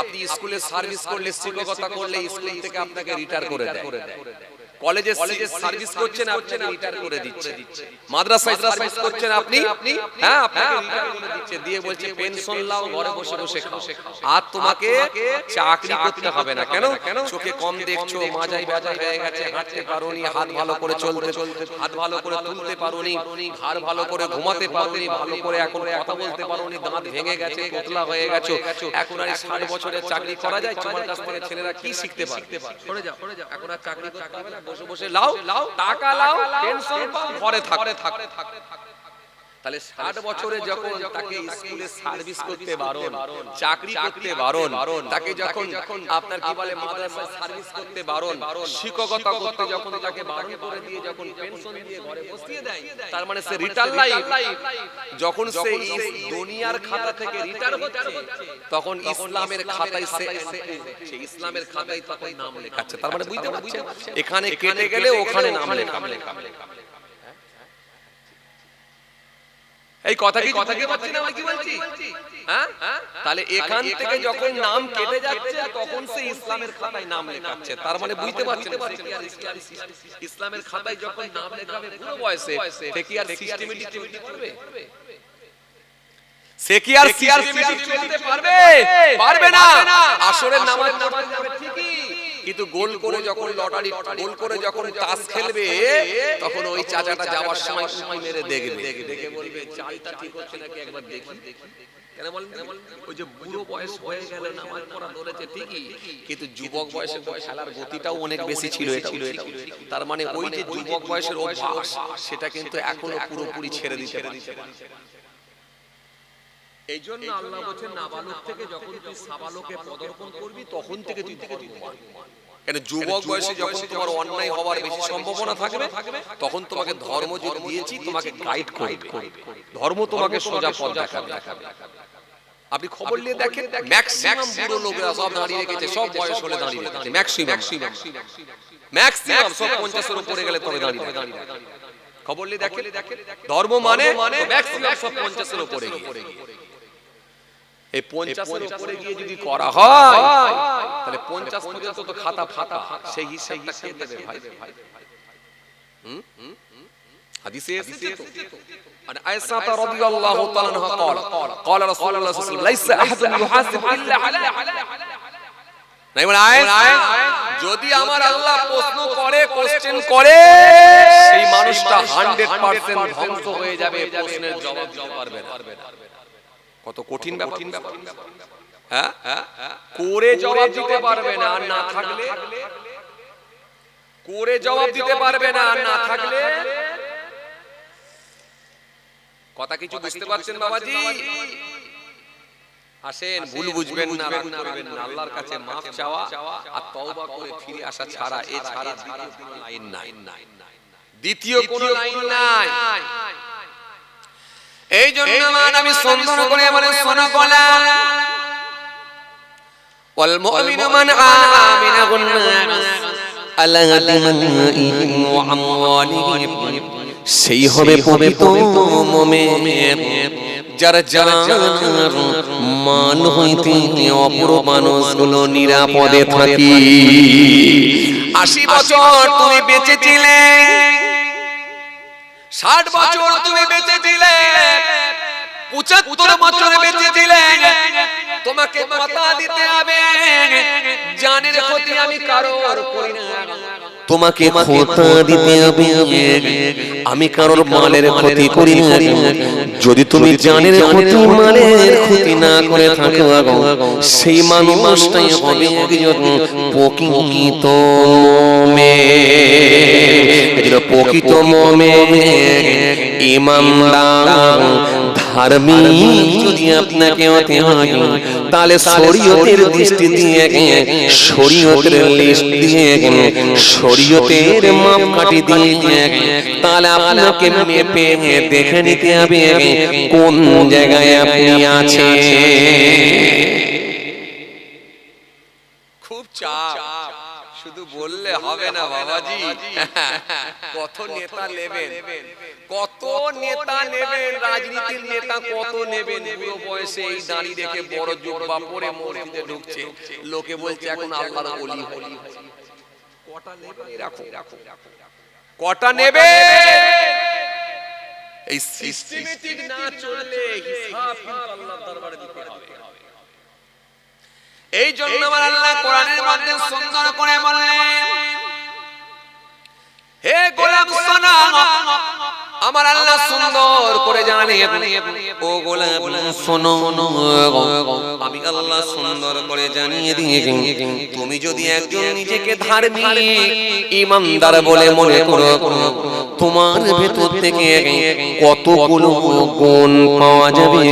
আপনি স্কুলে সার্ভিস করলে, শিক্ষকতা করলে, স্কুল থেকে আপনাকে রিটায়ার করে দেয়। কলেজে সার্ভিস করছেন আপনি রিটায়ার করে দিচ্ছে, মাদ্রাসায় সার্ভিস করছেন আপনি, হ্যাঁ আপনাকে রিটায়ার করে দিচ্ছে, দিয়ে বলছে পেনশন লাও, ঘরে বসে বসে খাও। আর তোমাকে চাকরি করতে হবে না। কেন? চোখে কম দেখছো, মাজাই ব্যথা হয়ে গেছে, হাঁটতে পারোনি, হাত ভালো করে চলতে হাত ভালো করে তুলতে পারোনি, ঘাড় ভালো করে ঘুমাতে পারোনি, ভালো করে এখন কথা বলতে পারোনি, দাঁত ভেঙে গেছে, তোতলা হয়ে গেছো, এখন আর 60 বছরের চাকরি করা যায়? তোমার কাছ থেকে ছেলেরা কি শিখতে পারে? সরে যাও, এখন আর চাকরি করতে হবে না, বসে বসে লাও টাকা, লাও পেনশন পাও, ঘরে থাক। তাহলে 60 বছরে যখন তাকে স্কুলে সার্ভিস করতে বারণ, চাকরি করতে বারণ, তাকে যখন আপনার কি বলে মাদ্রাসায় সার্ভিস করতে বারণ, শিক্ষকতা করতে যখন তাকে বারণ করে দিয়ে যখন পেনশন দিয়ে ঘরে বসিয়ে দেয়, তার মানে সে রিটায়ার লাইফ। যখন সে দুনিয়ার খাতা থেকে রিটায়ার হচ্ছে, তখন ইসলামের খাতায় সে ইসলামের খাতায় তখন নাম লেখাচ্ছে। তার মানে বুঝতে পারছেন, এখানে কেটে গেলে ওখানে নাম লেখা। এই কথা কি পাচ্ছি না? কি বলছি? হ্যাঁ, তাহলে এখান থেকে যখন নাম কেটে যাচ্ছে তখন সে ইসলামের খাতায় নাম লেখাচ্ছে। তার মানে বুঝতে পারছেন, ইসলামের খাতায় যখন নাম লেখাবে পুরো বয়সে, সে কি আর সিস্টেমেটিক চলতে পারবে? সে কি আর সিস্টেমেটিক চলতে পারবে? পারবে না। আসরের নামাজ পড়তে যাবে ঠিকই, কিন্তু গোল করে যখন লটারি গোল করে যখন তাস খেলবে, তখন ওই চাচাটা যাওয়ার সময় উঁকি মেরে দেখবে, দেখে বলবে চালটা ঠিক হচ্ছে নাকি একবার দেখি। কেন বলেন? ওই যে বুড়ো বয়স হয়ে গেল, নামাজ পড়া ধরেছে ঠিকই, কিন্তু যুবক বয়সে তো খেলার গতিটাও অনেক বেশি ছিল। তার মানে ওই যে যুবক বয়সের অভ্যাস, সেটা কিন্তু এখনো পুরোপুরি ছেড়ে দিতে পারছে না। এই জন্য আল্লাহ বলেন, নাবালক থেকে যখন তুই সাবালকে পদার্পণ করবি, তখন থেকে তুই ধর্মবান। কেন? যুবক বয়সে যখন তোমার অন্যায় হওয়ার বেশি সম্ভাবনা থাকবে, তখন তোমাকে ধর্ম যে দিয়েছি তোমাকে গাইড করবে, ধর্ম তোমাকে সোজা পথ দেখাবে। আপনি খবর নিয়ে দেখেন, ম্যাক্সিমাম বুড়ো লোকেরা সব দাঁড়িয়ে রেখেছে, সব বয়স হলে দাঁড়িয়ে রেখেছে, ম্যাক্সিমাম সব 50 এর উপরে গেলে তবে দাঁড়িয়ে। খবর নিয়ে দেখেন, ধর্ম মানে ম্যাক্সিমাম সব 50 এর উপরে গিয়ে, এই 50 এর উপরে গিয়ে যদি করা হয়, তাহলে 50 পর্যন্ত তো খাতা ফাতা, সেই হিসাবটা কে দেবে ভাই? হাদিসে এসেছে তো, আর আয়েশা রাদিয়াল্লাহু তাআলা আনহা قال رسول الله صلى الله عليه وسلم ليس احد يحاسب الا على নাই মানে যদি আমার আল্লাহ প্রশ্ন করে, কোশ্চেন করে, সেই মানুষটা 100% ধ্বংস হয়ে যাবে, প্রশ্নের জবাব দিতে পারবে না। কত কঠিন ব্যাপার! হ্যাঁ, করে জবাব দিতে পারবে না, আর না থাকলে করে জবাব দিতে পারবে না, আর না থাকলে। কথা কিছু বুঝতে পারছেন বাবাজি? আসেন, ভুল বুঝবেন না, রাগ করবেন না, আল্লাহর কাছে মাফ চাওয়া আর তওবা করে ফিরে আসা ছাড়া, এছাড়া দ্বিতীয় কোনো লাইন নাই। এই জন্য আমি সুন্দর করে বলে শোনা বলেন, ওয়াল মুমিনু মান আমিনা গুন্নাস আলা দিমাইহিম ওয়া আমওয়ালিহিম, সেই হবে পবিত্র মুমিন যার জানার মান হইতে অপর মানুষগুলো নিরাপদে থাকি। 80 বছর তুমি বেঁচে ছিলে, 60 বছর তুমি বেঁচে ছিলে, 75 বছর বেঁচে ছিলে, তোমাকে কথা দিতে হবে জানের ক্ষতি আমি কারোর করি না। তোমাকে কথা দিতে হবে আমি কারোর মালের ক্ষতি করি না। যদি তুমি জানের ক্ষতি মালের ক্ষতি না করে থাকো, সেই মানুষটাই হবে একজন প্রকৃত মুমিন। প্রকৃত মুমিন ইমানদার ধার্মিক যদি আপনাকে হতে হয়, তাহলে শরীয়তের দৃষ্টি দিয়ে, শরীয়তের লিস্ট দিয়ে, শরীয়তের মাপকাঠি দিয়ে, তাহলে আপনাকে মেপে দেখে নিতে হবে কোন জায়গায় আপনি আছেন। খুব চাপ, শুধু বললে হবে না বাবাজি। কত নেতা নেবেন, কত নেতা নেবেন, রাজনীতির নেতা কত নেবেন, বুড়ো বয়সে এই দাঁড়ি রেখে বড় জুব্বা পরে মসজিদে ঢুকছে, লোকে বলছে এখন আল্লাহর ওলি। কটা নেবে রাখো, কটা নেবে এই সিস্টেমেটিক না চললে হিসাব কিন্তু আল্লাহর দরবারে দিতে হবে। এই জন্য আমার আল্লাহ কোরআনের মধ্যে সুন্দর করে বললেন, হে গোলাম শোনো, আমার আল্লাহ সুন্দর করে জানালেন, ও গোলাম শোনো, আমি আল্লাহ সুন্দর করে জানিয়ে দিয়েছি, তুমি যদি একজন নিজেকে ধার্মিক ঈমানদার বলে মনে করো, তোমার ভেতর থেকে কতগুলো গুণ পাওয়া যাবে,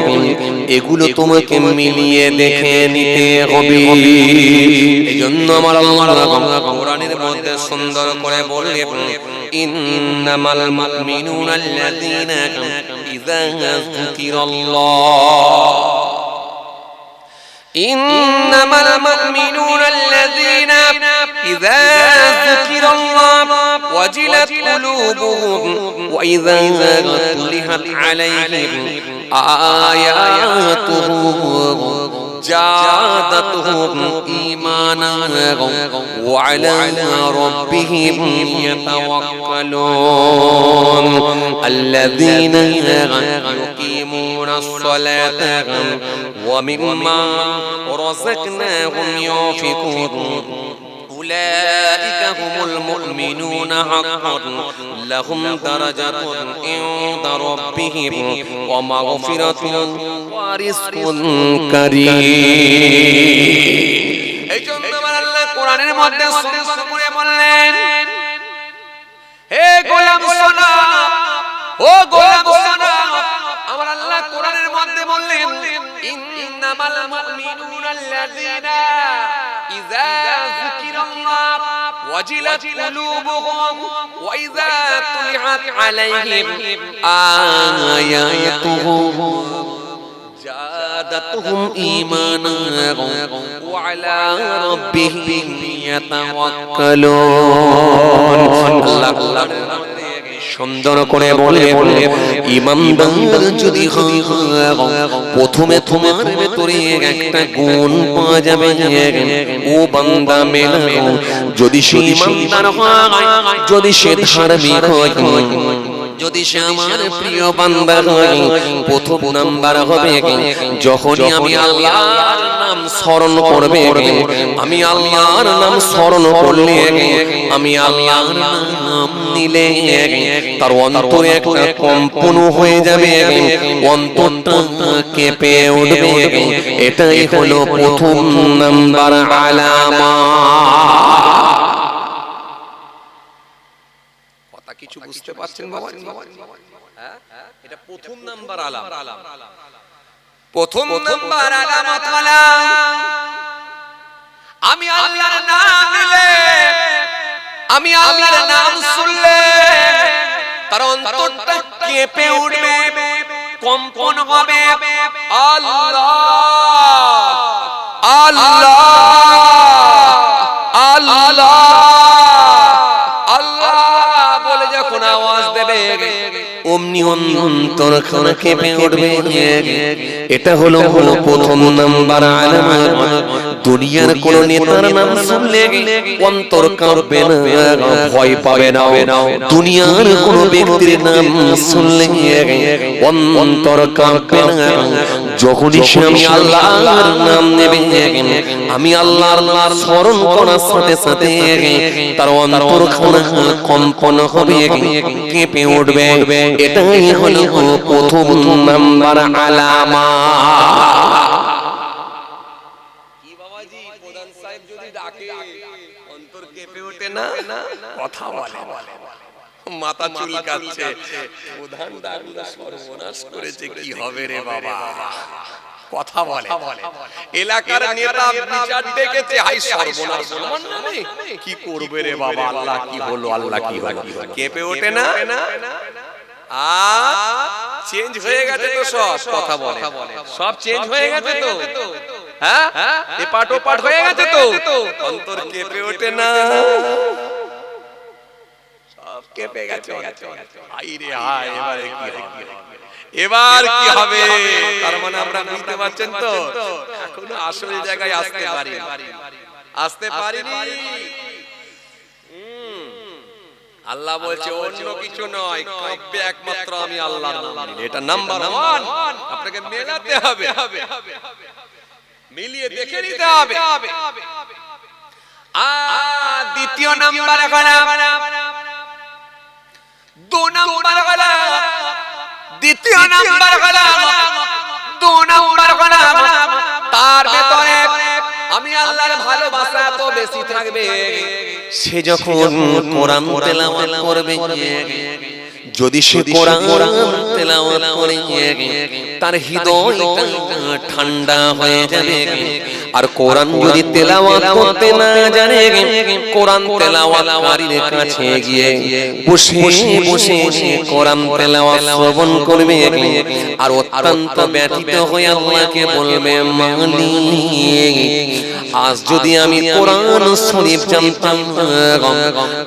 এগুলো তোমাকে মিলিয়ে দেখে নিতে হবে। এইজন্য আমার আল্লাহ কোরআনের মধ্যে সুন্দর করে বললেন, ইন্নামাল মুমিনুনা আল্লাযীনা ইযা যুকিরাল্লাহ, ইন্নামাল মুমিনুনা আল্লাযীনা ইযা যুকিরাল্লাহ ওয়াজিলাত কুলুবুহুম ওয়া ইযা তুলিহাত আলাইহিম আয়াতুহু زادتهم إيمانا وعلى ربهم يتوكلون الذين يقيمون الصلاة ومما رزقناهم ينفقون أولئك هم المؤمنون حقا لهم درجة عند ربهم ومغفرة ورزق كريم। এই জন্য আমার আল্লাহ কোরআনের মধ্যে সুন্দর করে বললেন, হে গোলাম শোনো, ও গোলাম শোনো, আমার আল্লাহ কোরআনের মধ্যে বললেন, ইন্নামাল মুমিনুনা আল্লাযীনা ইযা যুকিরাল্লাহ ওয়াজিলাত কুলুবুহুম ওয়া ইযা তুলিহাত আলাইহিম আয়াতুহু زادتهم إيمانا وعلى ربهم يتوكلون। الله সুন্দর করে বলে ঈমানদার যদি হয়, প্রথমে তোমার ভেতরে একটা গুণ পাওয়া যাবে, ও বান্দা মেলাও, যদি সে ঈমানদার হয়, যদি সে ধার্মিক হয়, যদি সে আমার প্রিয় বান্দা হয়, প্রথম নাম্বার হবে যখনই আমি আল্লাহর নাম স্মরণ করবে, আমি আল্লাহর নাম স্মরণ করলে, আমি আল্লাহর নাম নিলে তার অন্তরে একটা কম্পন হয়ে যাবে, অন্তরটা কেঁপে উঠবে। এটাই হলো প্রথম নাম্বার আলামত। কিছু বুঝতে পারছেন বাবা? এটা প্রথম নাম্বার আলামত। প্রথম নাম্বার আলামত হলো আমি আল্লাহর নাম নিলে, আমি আল্লাহর নাম শুনলে তার অন্তরটা কেঁপে উঠবে, কম্পন হবে। আল্লাহ আল্লাহ আল্লাহ আওয়াজ দেবে, অমনি অন্তরখানা কেঁপে উঠবে। এটা হলো প্রথম নাম্বার আলামত। দুনিয়ার কোন নেতার নাম শুনলে অন্তর কাঁপবে না, ভয় পাবে না। দুনিয়ার কোন ব্যক্তির নাম শুনলে অন্তর কাঁপবে না। যখনই সে আমি আল্লাহর নাম নেবে, আমি আল্লাহর নাম স্মরণ করার সাথে সাথে তার অন্তরখানা কম্পন হবে, কেঁপে উঠবে। এটাই হলো প্রথম নাম্বার আলামত। কি বাবাজি, প্রধান সাহেব যদি ডাকে অন্তর কেঁপে ওঠে না, কথা বলে, মাথা চুলকাচ্ছে, প্রধান ডাকলে সর্বনাশ করেছে, কি হবে রে বাবা, কথা বলে। এলাকার নেতা বিচার ডেকেছে, হাই সর্বনাশ, কি করবে রে বাবা, আল্লাহ কি হলো, আল্লাহ কি হলো, কেঁপে ওঠে না। চেঞ্জ হয়ে গেছে তো সব, কথা বলে, সব চেঞ্জ হয়ে গেছে তো, হ্যাঁ এপাট ওপাট হয়ে গেছে তো, অন্তর কেঁপে ওঠে না, সব কেঁপে গেছে। হাই রে হাই, এবারে কি হবে, এবার কি হবে? তার মানে আমরা বুঝতে পারছেন তো, এখনো আসল জায়গায় আসতে পারিনি। আল্লাহ বলছে অন্য কিছু নয়, কাব্যে একমাত্র আমি আল্লাহর নাম নিলে, এটা নাম্বার 1। আপনাকে মেলাতে হবে, মিলিয়ে দেখে নিতে হবে। দ্বিতীয় নাম্বার হলো 2 নাম্বার হলো দ্বিতীয় নাম্বার হলো 2 নাম্বার হলো তার ভেতরে আমি আল্লাহর ভালোবাসা এত বেশি থাকবে, সে যখন কোরআন তেলাওয়াত করবে, যদি সে কোরআন তেলাওয়াত করে তার হৃদয়টা ঠান্ডা হয়ে যাবে। আর কোরআন যদি তেলাওয়াত করতে না জানে, কোরআন তেলাওয়াতকারীর কাছে গিয়ে বসে বসে কোরআন তেলাওয়াত শ্রবণ করবে আর অত্যন্ত ব্যথিত হয়ে আল্লাহকে বলবে, মালিক আজ যদি আমি কোরআন শরীফ জানতাম,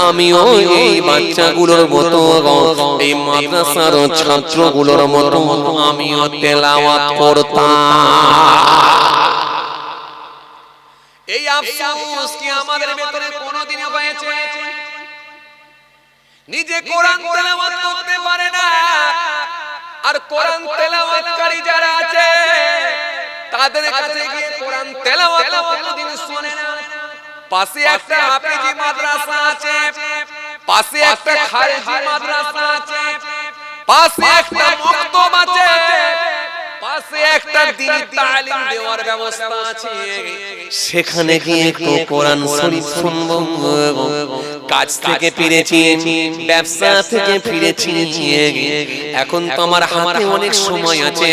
আমিও এই বাচ্চাগুলোর মতো, এই মাদ্রাসার ছাত্রগুলোর মতো আমিও তেলাওয়াত করতাম। এই আফসোস কি আমাদের ভেতরে কোনোদিন হয়েছে? নিজে কোরআন তেলাওয়াত করতে পারে না, আর কোরআন তেলাওয়াতকারী যারা আছে তাদের কাছে গিয়ে কোরআন তেলাওয়াত কোনোদিন শুনে না। পাশে একটা হাফেজি মাদ্রাসা আছে, পাশে একটা খারেজি মাদ্রাসা আছে, পাশে একটা মক্তব আছে, পাশে একটা দ্বীনি তালিম দেওয়ার ব্যবস্থা আছে, সেখানে গিয়ে একটু কোরআন শরীফ শুনবো। কাজ থেকে ফিরেছি, ব্যবসা থেকে ফিরেছি, এখন তো আমার হাতে অনেক সময় আছে,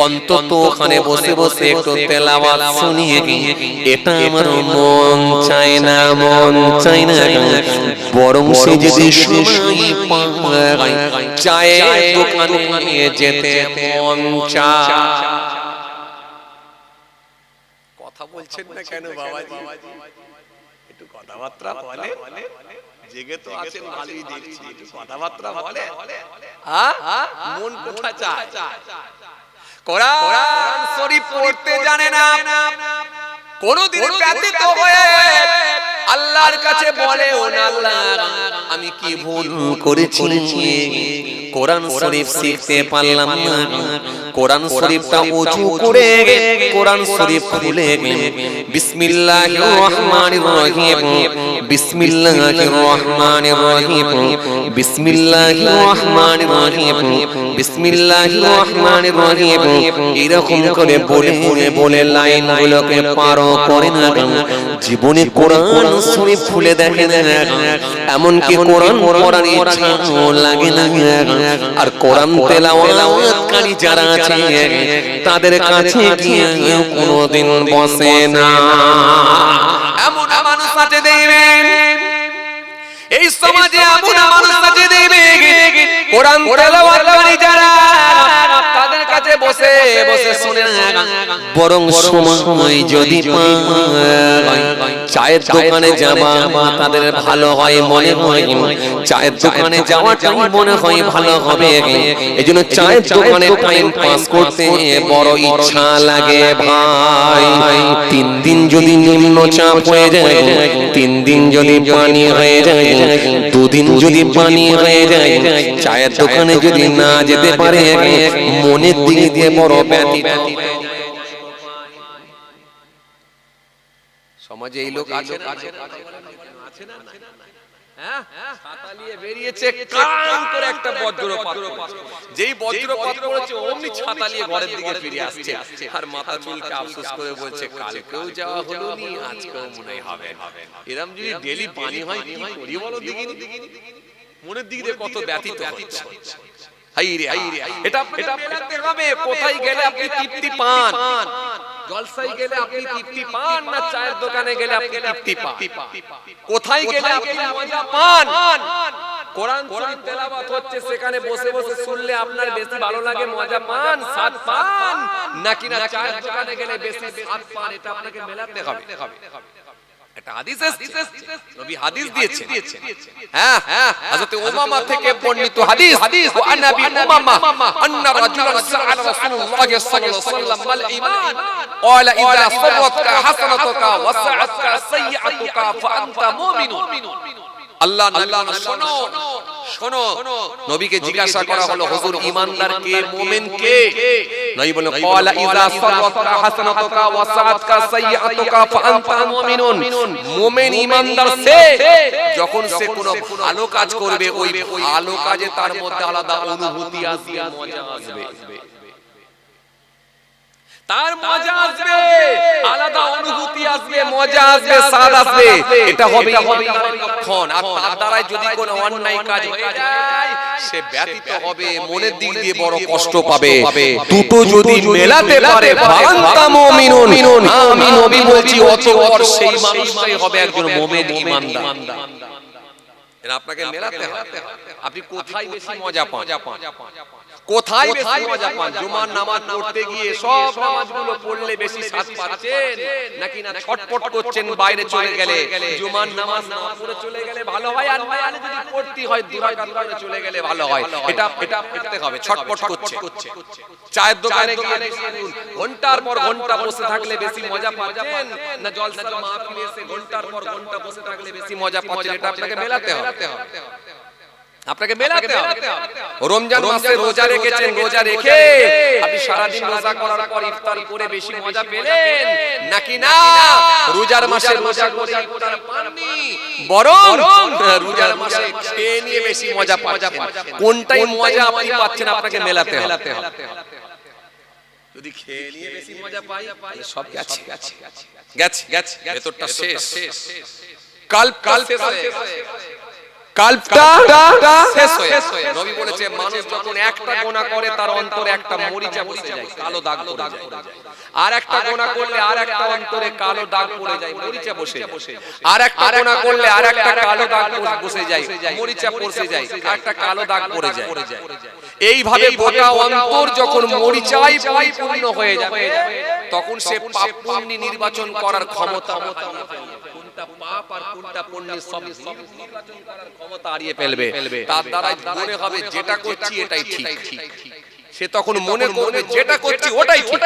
অন্তত ওখানে বসে বসে একটু তেলাওয়াত শুনিয়ে, এটা আমার মন চায় না, মন চায় না। বরং সে যদি সময় পায় চায়ের দোকানে যেতে মন চায়। কথা বলছেন না কেন বাবাজি? একটু কথাবার্তা বলে, জেগে তো আছেন ভালোই দেখছি, একটু কথাবার্তা বলে। মন কোথা চায়? কোরআন শরীফ পড়তে জানে না, কোনদিন ব্যতীত হয়ে আল্লাহর কাছে বলে, ও আল্লাহ আমি কি ভুল করেছি, কোরআন শরীফ শিখতে পারলাম না। কোরআন শরীফটা উঁচু করে কোরআন শরীফ খুলে বিসমিল্লাহির রহমানির রহিম, বিসমিল্লাহির রহমানির রহিম, বিসমিল্লাহির রহমানির রহিম, বিসমিল্লাহির রহমানির রহিম, এরকম করে বলে বলে লাইনগুলোকে পার করে না। জীবনে কোরআন শরীফ খুলে দেখে না, এমনকি কোরআন পড়ার ইচ্ছাও লাগে না। আর কোরআন তেলাওয়াতকারী যারা আছে তাদের কাছে গিয়ে কোনোদিন বসে না। এমন মানুষ আছে দেখবেন এই সমাজে, এমন মানুষ আছে দেখবেন কোরআন তেলাওয়াতকারী যারা তাদের কাছে বসে বসে শুনে না, বরং সময় যদি পায় চায়ের দোকানে যাওয়া তাদের ভালো হয় মনে হয়, চায়ের দোকানে যাওয়াটাই মনে হয় ভালো হবে। এজন্য চায়ের দোকানে টাইম পাস করতে বড় ইচ্ছা লাগে ভাই। 3 দিন যদি নিম্নচাপ হয়ে যায়, 3 দিন যদি পানি হয়ে যায়, 2 দিন যদি পানি হয়ে যায়, চায়ের দোকানে যদি না যেতে পারে মনের দিক দিয়ে বড় ব্যথিত। সমাজে এই লোক আছে না? হ্যাঁ, ছাতা নিয়ে বেরিয়েছে, কান করে একটা বজ্রপাত, যেই বজ্রপাত পড়েছে অমনি ছাতা নিয়ে ঘরের দিকে ফিরে আসছে, আর মাথা চুলকে আফসোস করে বলছে, কালকেও যাওয়া হলো নি, আজকেও মনে হবে। এরকম যদি ডেলি পানি হয় কি করি বলো দেখি? মনের দিক দিয়ে কত ব্যথিত হচ্ছে। এটা মেলাতে হবে। কোথায় গেলে আপনি তৃপ্তি পান? জলসায় গেলে আপনি তৃপ্তি পান না চায়ের দোকানে গেলে আপনি তৃপ্তি পান? কোথায় গেলে আপনি মজা পান? কোরআন শরীফ তেলাওয়াত হচ্ছে, সেখানে বসে বসে শুনলে আপনার বেশি ভালো লাগে, মজা পান, স্বাদ পান, নাকি না চায়ের দোকানে গেলে বেশি স্বাদ পান? এটা আপনাকে মেলাতে হবে। এটা হাদিস এসেছে, নবী হাদিস দিয়েছেন। হ্যাঁ, হযরত উমামা থেকে বর্ণিত হাদিস, ওয়া নবী উমামা আন্না রাজুলান সাআলা রাসূলুল্লাহ সাল্লাল্লাহু আলাইহি ওয়াসাল্লাম মাল ঈমান ক্বালা ইযা সারাতকা হাসানাতুকা ওয়া সাআতকা সাইয়্যাতুকা ফা আনতা মুমিনুন। আল্লাহ শোনো শোনো, নবীকে জিজ্ঞাসা করা হলো হুজুর ইমানদার কে, মুমিন কে? নবী বলেন ক্বালা ইযা সারাতকা হাসানাতুকা ওয়া সাআতকা সাইয়্যাতুকা ফাআনতা মুমিনুন। মুমিন ইমানদার সে যখন সে কোনো ভালো কাজ করবে, ওই ভালো কাজে তার মধ্যে আলাদা অনুভূতি আসবে, মজা আসবে, তার মজা আসবে, আলাদা অনুভূতি আসবে, মজা আসবে, স্বাদ আসবে। এটা হবে লক্ষণ। আর তার দ্বারা যদি কোনো অন্যায় কাজ হয়ে যায়, সে ব্যতীত হবে, মনের দিক দিয়ে বড় কষ্ট পাবে। দুটো যদি মেলাতে পারে, ফাআনতা মুমিনুন, আমি নবী বলছি অতঃপর সেই মানুষটাই হবে একজন মুমিন ইমানদার। আপনাকে মেলাতে হবে। আপনি কোথায় বেশি মজা পান? কোথায় বেশি মজা পান? জুমার নামাজ পড়তে গিয়ে সব নামাজগুলো পড়লে বেশি স্বাদ পাচ্ছেন, নাকি না ছটপট করছেন বাইরে চলে গেলে? জুমার নামাজ না পড়ে চলে গেলে ভালো হয়, আর না যদি পড়তে হয় দুই রাকাত পড়ে চলে গেলে ভালো হয়। এটা পড়তে হবে, ছটপট করছে। চায়ের দোকানে গিয়ে ঘন্টার পর ঘন্টা বসে থাকলে বেশি মজা পাচ্ছেন, না জলসার মাহফিলে এসে ঘন্টার পর ঘন্টা বসে থাকলে বেশি মজা পাচ্ছেন? এটা আপনাকে মেলাতে হবে, আপনাকে মেলাতে হবে। রমজান মাসে রোজা রেখেছেন, রোজা রেখে আপনি সারা দিন রোজা করার পর ইফতার করে বেশি মজা পেলেন, নাকি না রোজার মাসে রোজা করে ইফতার পাননি, বরং রোজার মাসে খেয়ে নিয়ে বেশি মজা পাচ্ছেন? কোনটাই মজা আপনি পাচ্ছেন? আপনাকে মেলাতে হবে। যদি খেয়ে নিয়ে বেশি মজা পাই, সব গেছে গেছে গেছে, ভেতরটা শেষ। কাল শেষ হয়ে কালটা শেষ হয়ে। নবী বলেছে মানুষ যখন একটা গুনাহ করে তার অন্তরে একটা মরিচা বসে যায়, কালো দাগ পড়ে যায়। আর একটা গুনাহ করলে আর একটা অন্তরে কালো দাগ পড়ে যায়, মরিচা বসে যায়। আর একটা গুনাহ করলে আর একটা কালো দাগ বসে যায়, মরিচা পড়ে যায়, একটা কালো দাগ পড়ে যায়। এইভাবে গোটা অন্তর যখন মরিচায় পরিপূর্ণ হয়ে যাবে, তখন সে পাপ পুণ্য নির্বাচন করার ক্ষমতা, কোনটা পাপ আর কোনটা পুণ্য সব নির্বাচন করার ক্ষমতা হারিয়ে ফেলবে। তার দ্বারা মনে হবে যেটা করছি এটাই ঠিক। সে তখন মনে করবে যেটা করছি ওটাই ঠিক।